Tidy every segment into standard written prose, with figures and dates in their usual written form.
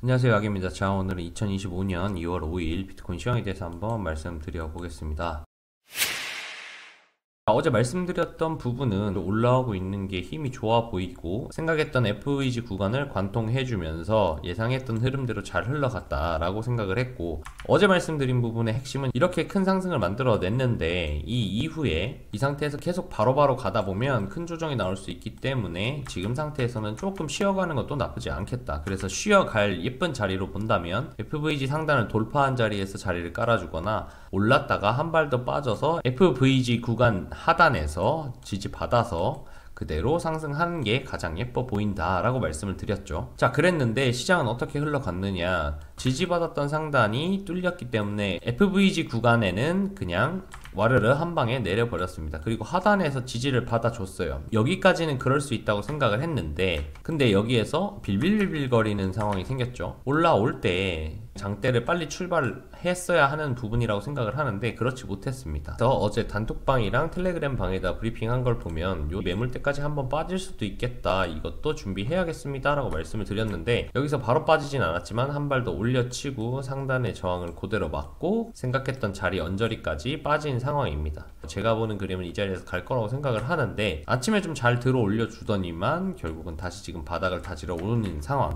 안녕하세요, 악입니다. 자, 오늘은 2025년 2월 5일 비트코인 시황에 대해서 한번 말씀드려 보겠습니다. 어제 말씀드렸던 부분은 올라오고 있는 게 힘이 좋아 보이고 생각했던 FVG 구간을 관통해주면서 예상했던 흐름대로 잘 흘러갔다라고 생각을 했고, 어제 말씀드린 부분의 핵심은 이렇게 큰 상승을 만들어냈는데 이 이후에 이 상태에서 계속 바로바로 가다 보면 큰 조정이 나올 수 있기 때문에 지금 상태에서는 조금 쉬어가는 것도 나쁘지 않겠다. 그래서 쉬어갈 예쁜 자리로 본다면 FVG 상단을 돌파한 자리에서 자리를 깔아주거나 올랐다가 한 발 더 빠져서 FVG 구간 하단에서 지지받아서 그대로 상승하는 게 가장 예뻐 보인다 라고 말씀을 드렸죠. 자, 그랬는데 시장은 어떻게 흘러갔느냐, 지지받았던 상단이 뚫렸기 때문에 FVG 구간에는 그냥 와르르 한 방에 내려버렸습니다. 그리고 하단에서 지지를 받아줬어요. 여기까지는 그럴 수 있다고 생각을 했는데, 근데 여기에서 빌빌빌빌거리는 상황이 생겼죠. 올라올 때 장대를 빨리 출발했어야 하는 부분이라고 생각을 하는데 그렇지 못했습니다. 그래서 어제 단톡방이랑 텔레그램 방에다 브리핑한 걸 보면 요 매물대까지 한번 빠질 수도 있겠다, 이것도 준비해야겠습니다 라고 말씀을 드렸는데, 여기서 바로 빠지진 않았지만 한 발 더 올려치고 상단의 저항을 그대로 막고 생각했던 자리 언저리까지 빠진 상황입니다. 제가 보는 그림은 이 자리에서 갈 거라고 생각을 하는데, 아침에 좀 잘 들어 올려 주더니만 결국은 다시 지금 바닥을 다지러 오는 상황.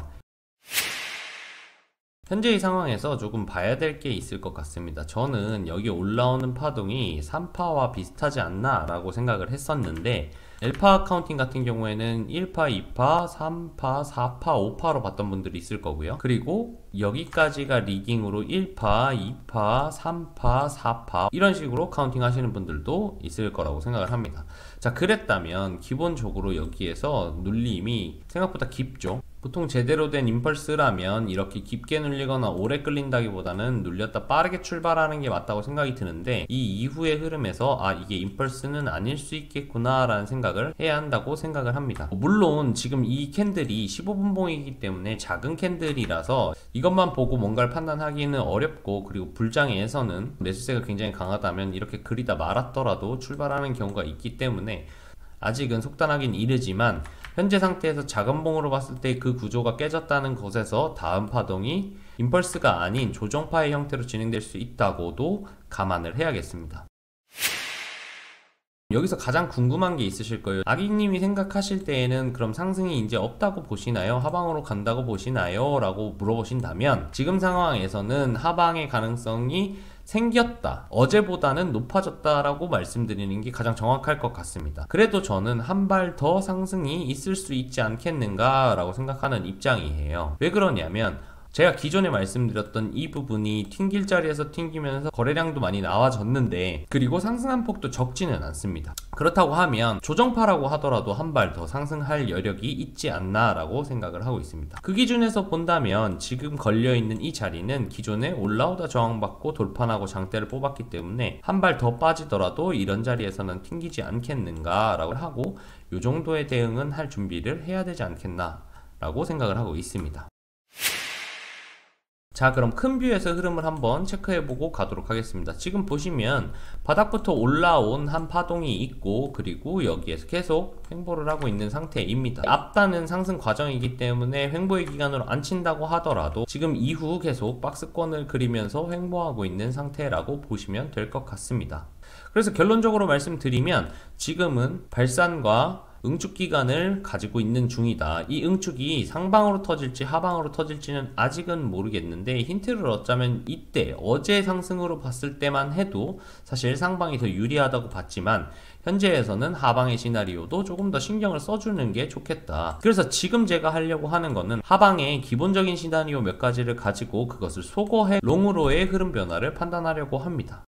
현재의 상황에서 조금 봐야 될 게 있을 것 같습니다. 저는 여기 올라오는 파동이 3파와 비슷하지 않나 라고 생각을 했었는데, 엘파 카운팅 같은 경우에는 1파, 2파, 3파, 4파, 5파로 봤던 분들이 있을 거고요. 그리고 여기까지가 리깅으로 1파, 2파, 3파, 4파 이런 식으로 카운팅 하시는 분들도 있을 거라고 생각을 합니다. 자, 그랬다면 기본적으로 여기에서 눌림이 생각보다 깊죠. 보통 제대로 된 임펄스라면 이렇게 깊게 눌리거나 오래 끌린다기보다는 눌렸다 빠르게 출발하는 게 맞다고 생각이 드는데, 이 이후의 흐름에서 이게 임펄스는 아닐 수 있겠구나 라는 생각을 해야 한다고 생각을 합니다. 물론 지금 이 캔들이 15분봉이기 때문에 작은 캔들이라서 이것만 보고 뭔가를 판단하기는 어렵고, 그리고 불장에서는 매수세가 굉장히 강하다면 이렇게 그리다 말았더라도 출발하는 경우가 있기 때문에 아직은 속단하긴 이르지만, 현재 상태에서 작은 봉으로 봤을 때 그 구조가 깨졌다는 것에서 다음 파동이 임펄스가 아닌 조정파의 형태로 진행될 수 있다고도 감안을 해야겠습니다. 여기서 가장 궁금한 게 있으실 거예요. 아기님이 생각하실 때에는 그럼 상승이 이제 없다고 보시나요? 하방으로 간다고 보시나요? 라고 물어보신다면, 지금 상황에서는 하방의 가능성이 생겼다, 어제보다는 높아졌다라고 말씀드리는 게 가장 정확할 것 같습니다. 그래도 저는 한 발 더 상승이 있을 수 있지 않겠는가 라고 생각하는 입장이에요. 왜 그러냐면, 제가 기존에 말씀드렸던 이 부분이 튕길 자리에서 튕기면서 거래량도 많이 나와졌는데, 그리고 상승한 폭도 적지는 않습니다. 그렇다고 하면 조정파라고 하더라도 한 발 더 상승할 여력이 있지 않나 라고 생각을 하고 있습니다. 그 기준에서 본다면 지금 걸려있는 이 자리는 기존에 올라오다 저항받고 돌판하고 장대를 뽑았기 때문에 한 발 더 빠지더라도 이런 자리에서는 튕기지 않겠는가 라고 하고, 이 정도의 대응은 할 준비를 해야 되지 않겠나 라고 생각을 하고 있습니다. 자, 그럼 큰 뷰에서 흐름을 한번 체크해보고 가도록 하겠습니다. 지금 보시면 바닥부터 올라온 한 파동이 있고, 그리고 여기에서 계속 횡보를 하고 있는 상태입니다. 앞단은 상승 과정이기 때문에 횡보의 기간으로 안 친다고 하더라도 지금 이후 계속 박스권을 그리면서 횡보하고 있는 상태라고 보시면 될 것 같습니다. 그래서 결론적으로 말씀드리면 지금은 발산과 응축 기간을 가지고 있는 중이다. 이 응축이 상방으로 터질지 하방으로 터질지는 아직은 모르겠는데, 힌트를 얻자면 이때 어제 상승으로 봤을 때만 해도 사실 상방이 더 유리하다고 봤지만, 현재에서는 하방의 시나리오도 조금 더 신경을 써주는 게 좋겠다. 그래서 지금 제가 하려고 하는 거는 하방의 기본적인 시나리오 몇 가지를 가지고 그것을 소거해 롱으로의 흐름 변화를 판단하려고 합니다.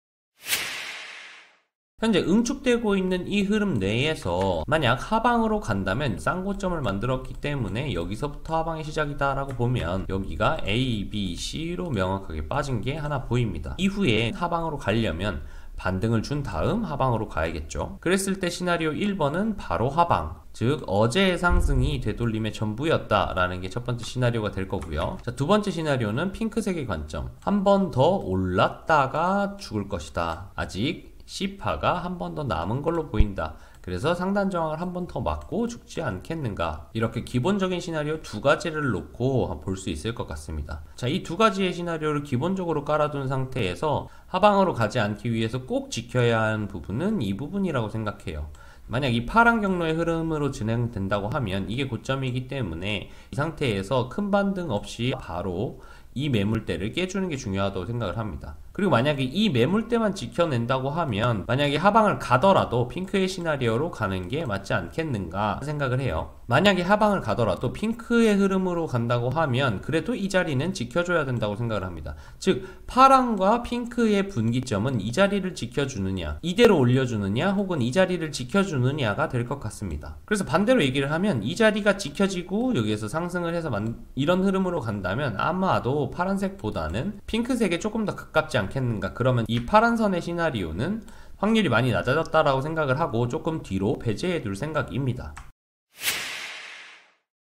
현재 응축되고 있는 이 흐름 내에서 만약 하방으로 간다면 쌍고점을 만들었기 때문에 여기서부터 하방의 시작이다 라고 보면 여기가 A, B, C로 명확하게 빠진 게 하나 보입니다. 이후에 하방으로 가려면 반등을 준 다음 하방으로 가야겠죠. 그랬을 때 시나리오 1번은 바로 하방, 즉 어제의 상승이 되돌림의 전부였다라는 게 첫 번째 시나리오가 될 거고요. 자, 두 번째 시나리오는 핑크색의 관점, 한 번 더 올랐다가 죽을 것이다. 아직 C파가 한 번 더 남은 걸로 보인다. 그래서 상단 저항을 한 번 더 맞고 죽지 않겠는가. 이렇게 기본적인 시나리오 두 가지를 놓고 볼 수 있을 것 같습니다. 자, 이 두 가지의 시나리오를 기본적으로 깔아둔 상태에서 하방으로 가지 않기 위해서 꼭 지켜야 하는 부분은 이 부분이라고 생각해요. 만약 이 파란 경로의 흐름으로 진행된다고 하면 이게 고점이기 때문에 이 상태에서 큰 반등 없이 바로 이 매물대를 깨주는 게 중요하다고 생각을 합니다. 그리고 만약에 이 매물대만 지켜낸다고 하면 만약에 하방을 가더라도 핑크의 시나리오로 가는 게 맞지 않겠는가 생각을 해요. 만약에 하방을 가더라도 핑크의 흐름으로 간다고 하면 그래도 이 자리는 지켜줘야 된다고 생각을 합니다. 즉 파랑과 핑크의 분기점은 이 자리를 지켜주느냐, 이대로 올려주느냐, 혹은 이 자리를 지켜주느냐가 될 것 같습니다. 그래서 반대로 얘기를 하면 이 자리가 지켜지고 여기에서 상승을 해서 이런 흐름으로 간다면 아마도 파란색보다는 핑크색에 조금 더 가깝지 않겠는가. 그러면 이 파란선의 시나리오는 확률이 많이 낮아졌다라고 생각을 하고 조금 뒤로 배제해 둘 생각입니다.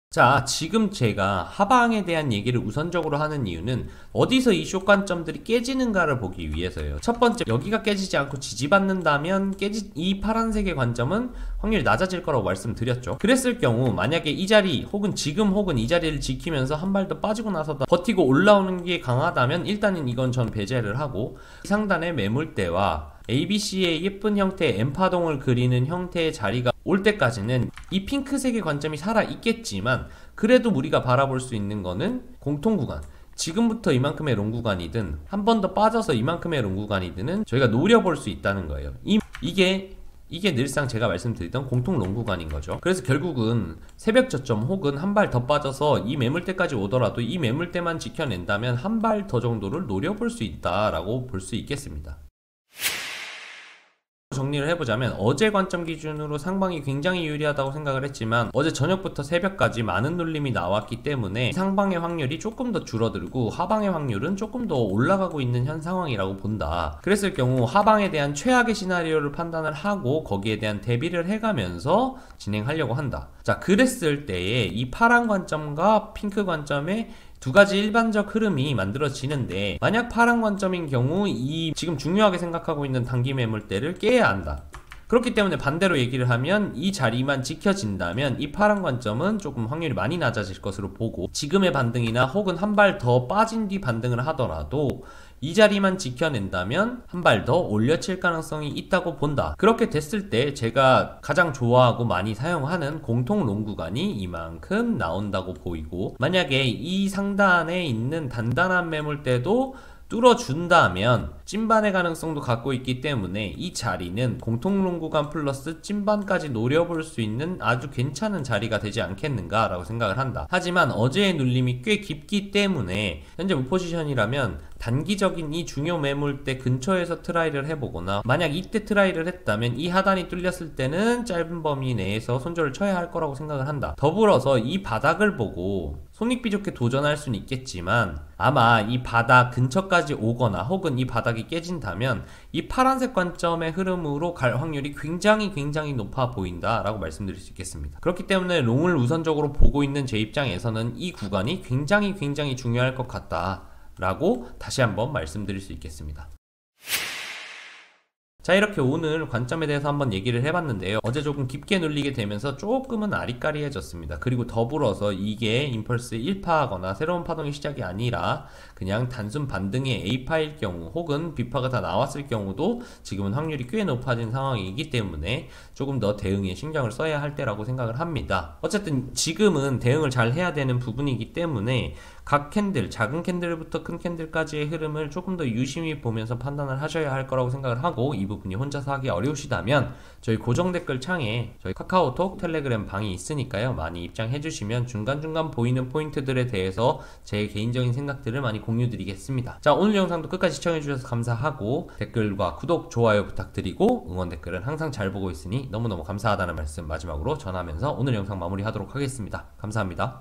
자, 지금 제가 하방에 대한 얘기를 우선적으로 하는 이유는 어디서 이 숏관점들이 깨지는가를 보기 위해서예요. 첫 번째, 여기가 깨지지 않고 지지받는다면 이 파란색의 관점은 확률이 낮아질 거라고 말씀드렸죠. 그랬을 경우 만약에 이 자리 혹은 지금 혹은 이 자리를 지키면서 한 발 더 빠지고 나서 버티고 올라오는 게 강하다면 일단은 이건 전 배제를 하고 상단의 매물대와 ABC의 예쁜 형태의 M파동을 그리는 형태의 자리가 올 때까지는 이 핑크색의 관점이 살아 있겠지만 그래도 우리가 바라볼 수 있는 거는 공통구간, 지금부터 이만큼의 롱 구간이든 한 번 더 빠져서 이만큼의 롱 구간이든 저희가 노려볼 수 있다는 거예요. 이게 늘상 제가 말씀드리던 공통 롱 구간인 거죠. 그래서 결국은 새벽 저점 혹은 한 발 더 빠져서 이 매물대까지 오더라도 이 매물대만 지켜낸다면 한 발 더 정도를 노려볼 수 있다라고 볼 수 있겠습니다. 정리를 해보자면 어제 관점 기준으로 상방이 굉장히 유리하다고 생각을 했지만 어제 저녁부터 새벽까지 많은 눌림이 나왔기 때문에 상방의 확률이 조금 더 줄어들고 하방의 확률은 조금 더 올라가고 있는 현 상황이라고 본다. 그랬을 경우 하방에 대한 최악의 시나리오를 판단을 하고 거기에 대한 대비를 해가면서 진행하려고 한다. 자, 그랬을 때에 이 파란 관점과 핑크 관점의 두 가지 일반적 흐름이 만들어지는데 만약 파란 관점인 경우 이 지금 중요하게 생각하고 있는 단기 매물대를 깨야 한다. 그렇기 때문에 반대로 얘기를 하면 이 자리만 지켜진다면 이 파란 관점은 조금 확률이 많이 낮아질 것으로 보고 지금의 반등이나 혹은 한 발 더 빠진 뒤 반등을 하더라도 이 자리만 지켜낸다면 한 발 더 올려칠 가능성이 있다고 본다. 그렇게 됐을 때 제가 가장 좋아하고 많이 사용하는 공통 롱 구간이 이만큼 나온다고 보이고 만약에 이 상단에 있는 단단한 매물대도 뚫어준다면 찐반의 가능성도 갖고 있기 때문에 이 자리는 공통롱 구간 플러스 찐반까지 노려볼 수 있는 아주 괜찮은 자리가 되지 않겠는가 라고 생각을 한다. 하지만 어제의 눌림이 꽤 깊기 때문에 현재 무포지션이라면 단기적인 이 중요 매물대 근처에서 트라이를 해보거나 만약 이때 트라이를 했다면 이 하단이 뚫렸을 때는 짧은 범위 내에서 손절을 쳐야 할 거라고 생각을 한다. 더불어서 이 바닥을 보고 손익비 좋게 도전할 수는 있겠지만 아마 이 바닥 근처까지 오거나 혹은 이 바닥이 깨진다면 이 파란색 관점의 흐름으로 갈 확률이 굉장히 높아 보인다 라고 말씀드릴 수 있겠습니다. 그렇기 때문에 롱을 우선적으로 보고 있는 제 입장에서는 이 구간이 굉장히 중요할 것 같다 라고 다시 한번 말씀드릴 수 있겠습니다. 자, 이렇게 오늘 관점에 대해서 한번 얘기를 해봤는데요. 어제 조금 깊게 눌리게 되면서 조금은 아리까리해졌습니다. 그리고 더불어서 이게 임펄스 1파거나 새로운 파동의 시작이 아니라 그냥 단순 반등의 A파일 경우 혹은 B파가 다 나왔을 경우도 지금은 확률이 꽤 높아진 상황이기 때문에 조금 더 대응에 신경을 써야 할 때라고 생각을 합니다. 어쨌든 지금은 대응을 잘 해야 되는 부분이기 때문에 각 캔들, 작은 캔들부터 큰 캔들까지의 흐름을 조금 더 유심히 보면서 판단을 하셔야 할 거라고 생각을 하고 이 부분이 혼자서 하기 어려우시다면 저희 고정 댓글 창에 저희 카카오톡, 텔레그램 방이 있으니까요. 많이 입장해 주시면 중간중간 보이는 포인트들에 대해서 제 개인적인 생각들을 많이 공유 드리겠습니다. 자, 오늘 영상도 끝까지 시청해 주셔서 감사하고 댓글과 구독, 좋아요 부탁드리고 응원 댓글은 항상 잘 보고 있으니 너무너무 감사하다는 말씀 마지막으로 전하면서 오늘 영상 마무리하도록 하겠습니다. 감사합니다.